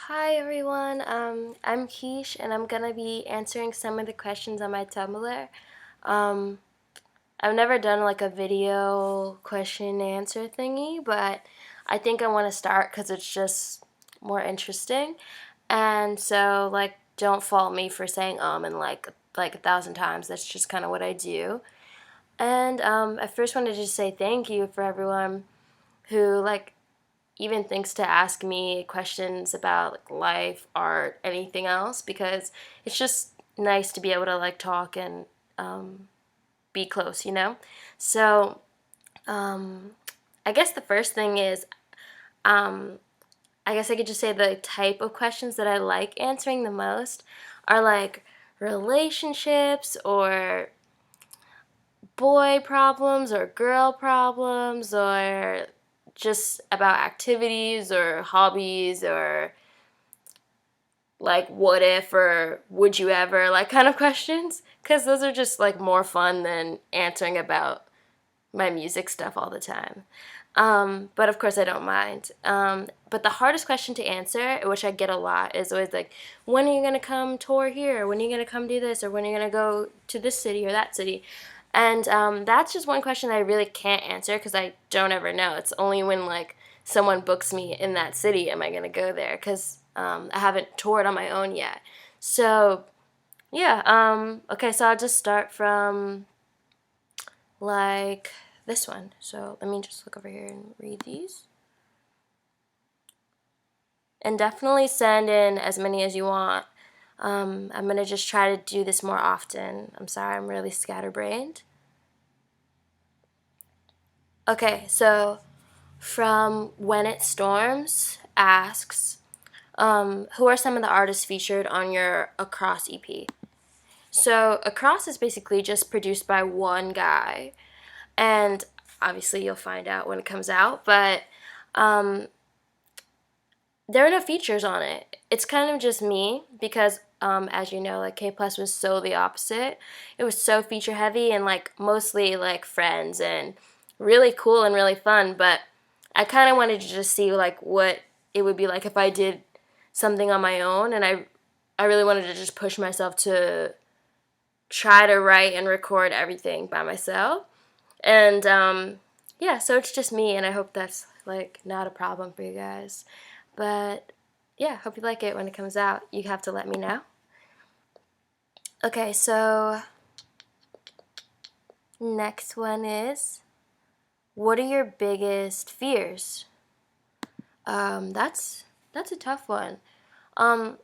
Hi everyone, I'm KISH and I'm gonna be answering some of the questions on my Tumblr. Um, I've never done like a video question and answer thingy, but I think I want to start because it's just more interesting. And so don't fault me for saying and like 1,000 times. That's just kind of what I do. And I first wanted to just say thank you for everyone who even thinks to ask me questions about life, art, anything else, because it's just nice to be able to talk and be close, you know? So, um, I guess the first thing is, um, I guess I could just say the type of questions that I like answering the most are like relationships or boy problems or girl problems or just about activities or hobbies or like what if or would you ever like kind of questions, because those are just like more fun than answering about my music stuff all the time. But of course I don't mind. But the hardest question to answer, which I get a lot, is always like, when are you gonna come tour here? When are you gonna come do this? Or when are you gonna go to this city or that city? And that's just one question I really can't answer because I don't ever know. It's only when someone books me in that city am I gonna go there, because I haven't toured on my own yet. So yeah. Okay, so I'll just start from like this one. So let me just look over here and read these. And definitely send in as many as you want. I'm going to just try to do this more often. I'm sorry, I'm really scatterbrained. Okay, so from When It Storms asks, who are some of the artists featured on your Across EP? So Across is basically just produced by one guy, and obviously you'll find out when it comes out, but um, there are no features on it. It's kind of just me because, as you know, like K Plus was so the opposite. It was so feature heavy and like mostly like friends and really cool and really fun. But I kind of wanted to just see like what it would be like if I did something on my own, and I really wanted to just push myself to try to write and record everything by myself. And yeah, so it's just me, and I hope that's like not a problem for you guys. But yeah, hope you like it when it comes out. You have to let me know. Okay, so next one is, what are your biggest fears? That's a tough one. Um,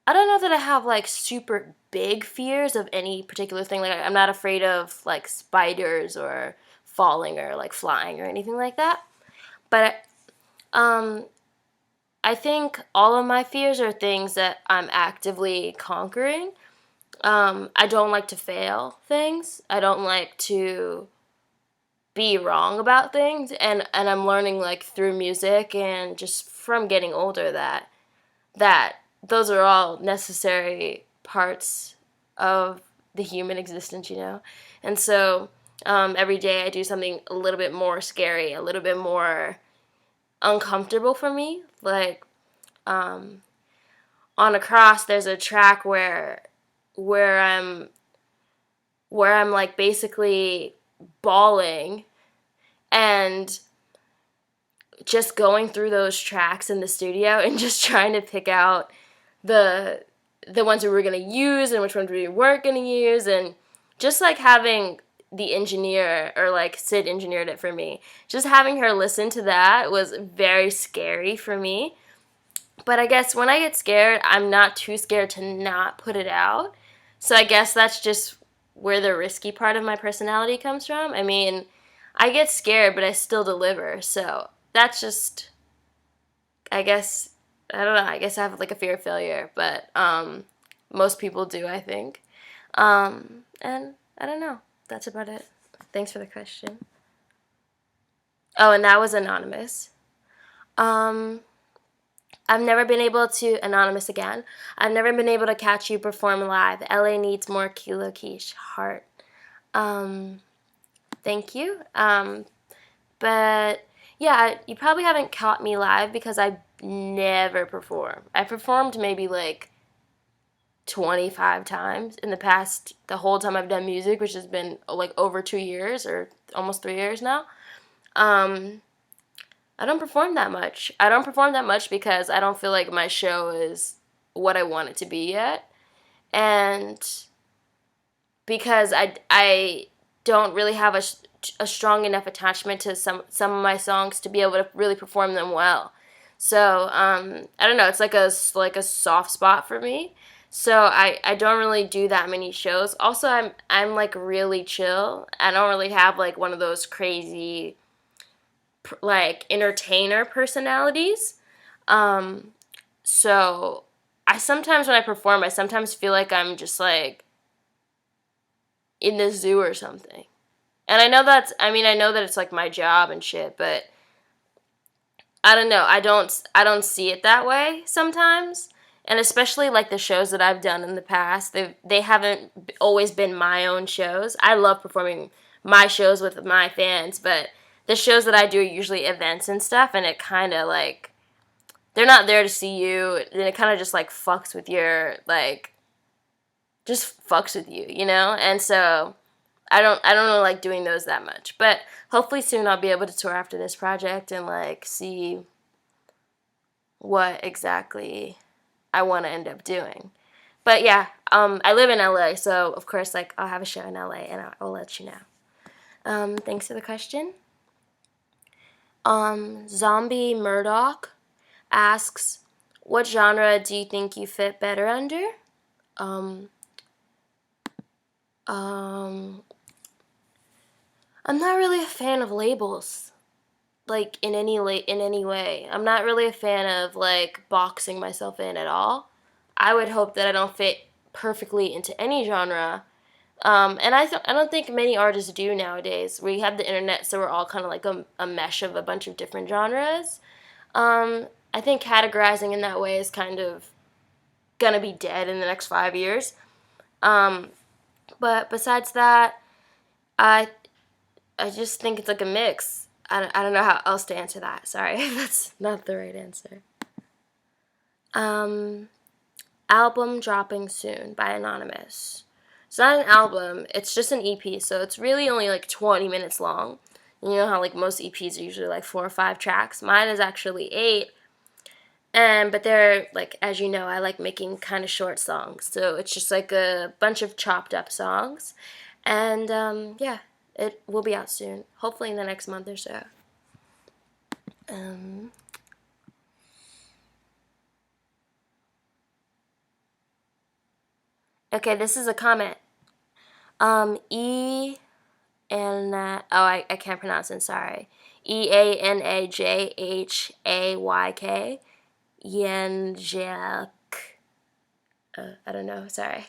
I don't know that I have like super big fears of any particular thing. Like I'm not afraid of like spiders or falling or like flying or anything like that. But um, I think all of my fears are things that I'm actively conquering. I don't like to fail things. I don't like to be wrong about things, and I'm learning like through music and just from getting older that those are all necessary parts of the human existence, you know. And so every day I do something a little bit more scary, a little bit more uncomfortable for me. Like um, on Across, there's a track where I'm like basically bawling and just going through those tracks in the studio and just trying to pick out the the ones we were gonna use and which ones we weren't gonna use, and just like having the engineer, or like Sid engineered it for me. Just having her listen to that was very scary for me. But I guess when I get scared, I'm not too scared to not put it out. So I guess that's just where the risky part of my personality comes from. I mean, I get scared, but I still deliver. So that's just, I guess, I don't know. I guess I have like a fear of failure, but most people do, I think. And I don't know. That's about it. Thanks for the question. Oh, and that was anonymous. Um, I've never been able to, anonymous again. I've never been able to catch you perform live. LA needs more Kilo Quiche. Heart. Um, Thank you. But Yeah, you probably haven't caught me live because I never perform. I performed maybe like 25 times in the past, the whole time I've done music, which has been like over 2 years or almost 3 years now. Um, I don't perform that much. I don't perform that much because I don't feel like my show is what I want it to be yet. And because I don't really have a strong enough attachment to some of my songs to be able to really perform them well. So I don't know. It's like a soft spot for me. So I don't really do that many shows. Also, I'm like really chill. I don't really have like one of those crazy like entertainer personalities. Um, so I sometimes when I perform, I sometimes feel like I'm just like in the zoo or something. And I know that it's like my job and shit, but I don't know. I don't see it that way sometimes. And especially like the shows that I've done in the past, they haven't always been my own shows. I love performing my shows with my fans, but the shows that I do are usually events and stuff, and it kind of like they're not there to see you, and it kind of just like fucks with your like just fucks with you, you know? And so I don't really like doing those that much. But hopefully soon I'll be able to tour after this project and like see what exactly I want to end up doing. But yeah, I live in LA, so of course like I'll have a show in LA and I'll let you know. Thanks for the question. Zombie Murdoch asks, what genre do you think you fit better under? Um, um, I'm not really a fan of labels, like in any way. I'm not really a fan of like boxing myself in at all. I would hope that I don't fit perfectly into any genre. And I don't think many artists do nowadays. We have the internet, so we're all kind of like a mesh of a bunch of different genres. I think categorizing in that way is kind of gonna be dead in the next 5 years. Um, but besides that, I I just think it's like a mix. I don't know how else to answer that. Sorry, that's not the right answer. Um, album dropping soon by Anonymous. It's not an album, it's just an EP, so it's really only like 20 minutes long. You know how like most EPs are usually like 4 or 5 tracks. Mine is actually 8. And but they're like, as you know, I like making kind of short songs. So it's just like a bunch of chopped up songs. And yeah, it will be out soon. Hopefully in the next month or so. Um, okay, this is a comment. E and I can't pronounce it. Sorry. EANAJHAYK. Yanjak. I don't know. Sorry.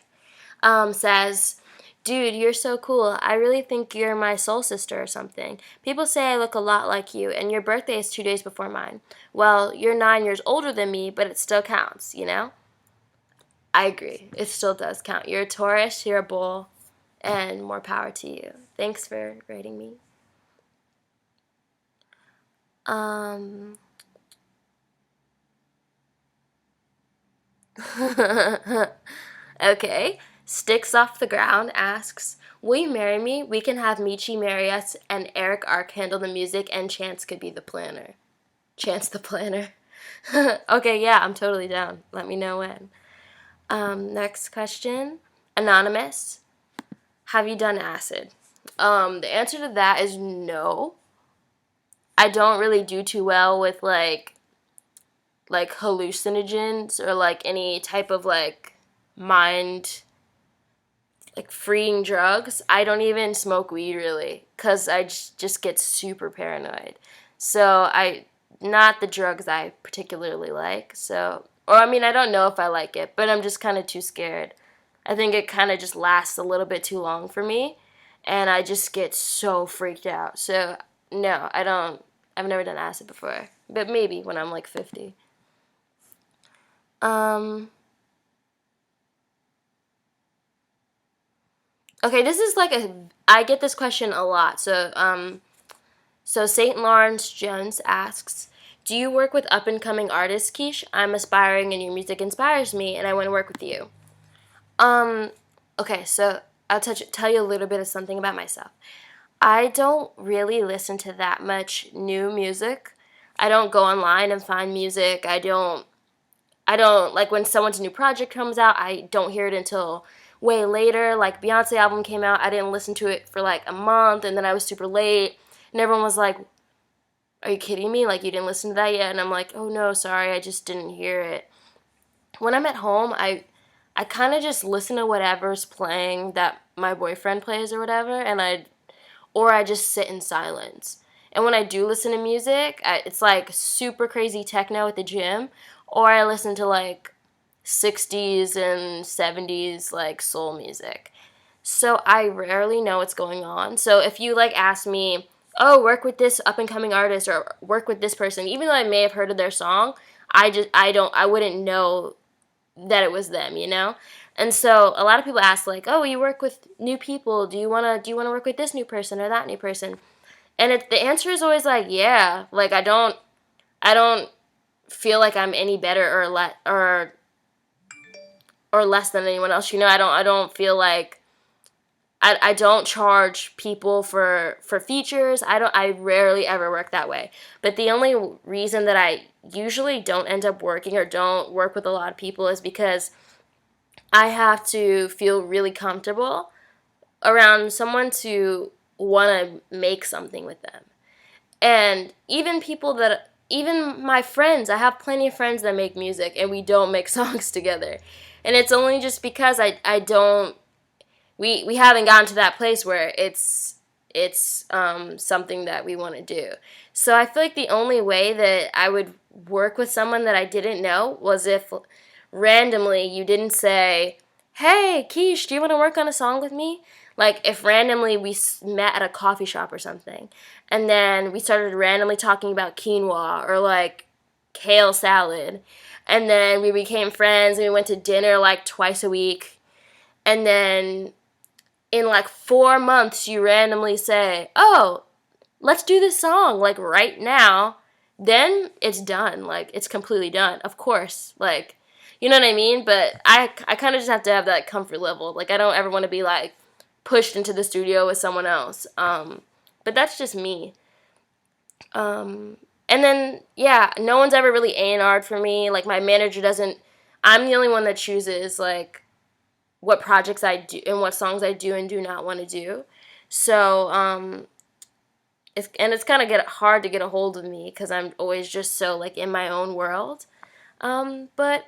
Says, dude, you're so cool. I really think you're my soul sister or something. People say I look a lot like you, and your birthday is 2 days before mine. Well, you're 9 years older than me, but it still counts, you know? I agree. It still does count. You're a Taurus, you're a bull, and more power to you. Thanks for rating me. Um, okay. Sticks off the ground asks, will you marry me? We can have Michi marry us and Eric Ark handle the music and Chance could be the planner. Chance the planner. Okay, yeah, I'm totally down. Let me know when. Next question. Anonymous. Have you done acid? The answer to that is no. I don't really do too well with like hallucinogens or like any type of like mind like freeing drugs. I don't even smoke weed really cuz I just get super paranoid. So I not the drugs I particularly like. So or I mean I don't know if I like it, but I'm just kind of too scared. I think it kind of just lasts a little bit too long for me and I just get so freaked out. So no, I don't I've never done acid before, but maybe when I'm like 50. Um Okay, this is like a I get this question a lot. So So St. Lawrence Jones asks, do you work with up-and-coming artists, Keish? I'm aspiring and your music inspires me and I want to work with you. Um, okay, so I'll tell you a little bit of something about myself. I don't really listen to that much new music. I don't go online and find music. I don't like when someone's new project comes out, I don't hear it until way later. Like Beyonce album came out, I didn't listen to it for like a month and then I was super late and everyone was like, "Are you kidding me? Like you didn't listen to that yet?" And I'm like, "Oh no, sorry, I just didn't hear it." When I'm at home, I kind of just listen to whatever's playing that my boyfriend plays or whatever, and I just sit in silence. And when I do listen to music, it's like super crazy techno at the gym, or I listen to like 60s and 70s like soul music. So I rarely know what's going on. So if you like ask me, "Oh, work with this up and coming artist or work with this person," even though I may have heard of their song, I wouldn't know that it was them, you know? And so a lot of people ask like, "Oh, you work with new people. Do you want to work with this new person or that new person?" And the answer is always like, "Yeah." Like I don't feel like I'm any better or less than anyone else. You know, I don't feel like I don't charge people for features. I rarely ever work that way. But the only reason that I usually don't end up working or don't work with a lot of people is because I have to feel really comfortable around someone to want to make something with them. And even my friends, I have plenty of friends that make music and we don't make songs together. And it's only just because I don't we haven't gotten to that place where it's something that we want to do. So I feel like the only way that I would work with someone that I didn't know was if randomly you didn't say, "Hey, Keish, do you want to work on a song with me?" Like if randomly we met at a coffee shop or something, and then we started randomly talking about quinoa or like kale salad, and then we became friends and we went to dinner like twice a week, and then in like 4 months you randomly say, "Oh, let's do this song like right now," then it's done. Like it's completely done. Of course, like you know what I mean. But I kind of just have to have that comfort level. Like I don't ever want to be like pushed into the studio with someone else. But that's just me. Um, and then yeah, no one's ever really A&R'd for me. Like my manager doesn't. I'm the only one that chooses like what projects I do and what songs I do and do not want to do. So it's kind of get hard to get a hold of me because I'm always just so like in my own world. But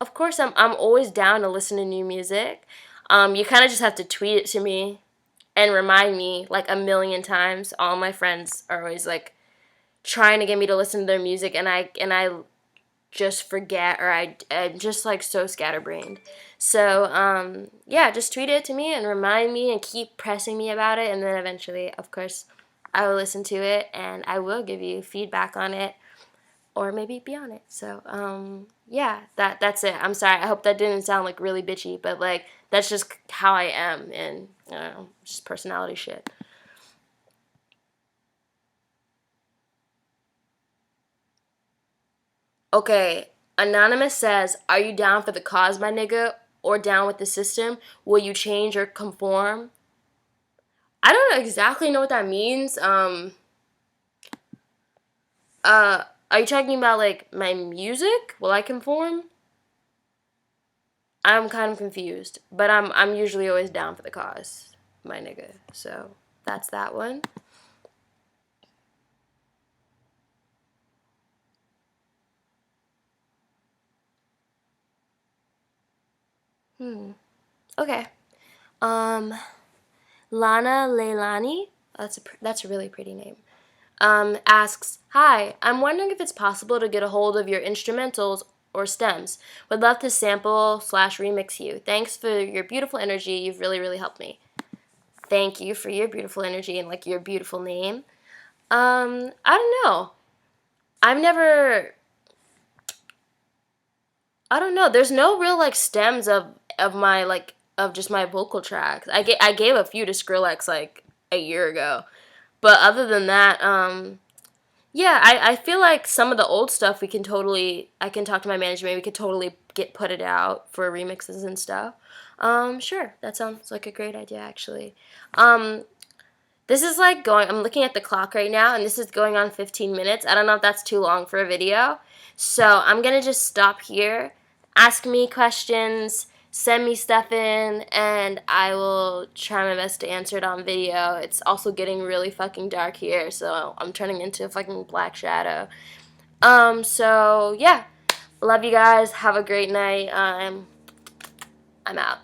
of course I'm always down to listen to new music. You kind of just have to tweet it to me and remind me like a million times. All my friends are always like trying to get me to listen to their music, and I just forget, or I'm just like so scatterbrained. So yeah, just tweet it to me and remind me and keep pressing me about it, and then eventually, of course, I will listen to it and I will give you feedback on it or maybe be on it. So yeah, that's it. I'm sorry. I hope that didn't sound like really bitchy, but like that's just how I am, and I don't know, just personality shit. Okay, Anonymous says, "Are you down for the cause, my nigga, or down with the system? Will you change or conform?" I don't exactly know what that means. Are you talking about like my music? Will I conform? I'm kind of confused, but I'm usually always down for the cause, my nigga. So that's that one. Hmm. Okay. Um, Lana Leilani. That's a really pretty name. Asks, "Hi, I'm wondering if it's possible to get a hold of your instrumentals or stems. Would love to sample slash remix you. Thanks for your beautiful energy. You've really, really helped me." Thank you for your beautiful energy and like your beautiful name. I don't know. I've never. I don't know. There's no real like stems of my like of just my vocal tracks. I gave a few to Skrillex like a year ago, But other than that, yeah, I feel like some of the old stuff we can totally, I can talk to my manager, maybe we could totally put it out for remixes and stuff. Sure, that sounds like a great idea, actually. This is like going, I'm looking at the clock right now, and this is going on 15 minutes. I don't know if that's too long for a video. So I'm going to just stop here. Ask me questions, send me stuff in, and I will try my best to answer it on video. It's also getting really fucking dark here, so I'm turning into a fucking black shadow. So yeah. Love you guys. Have a great night. I'm out.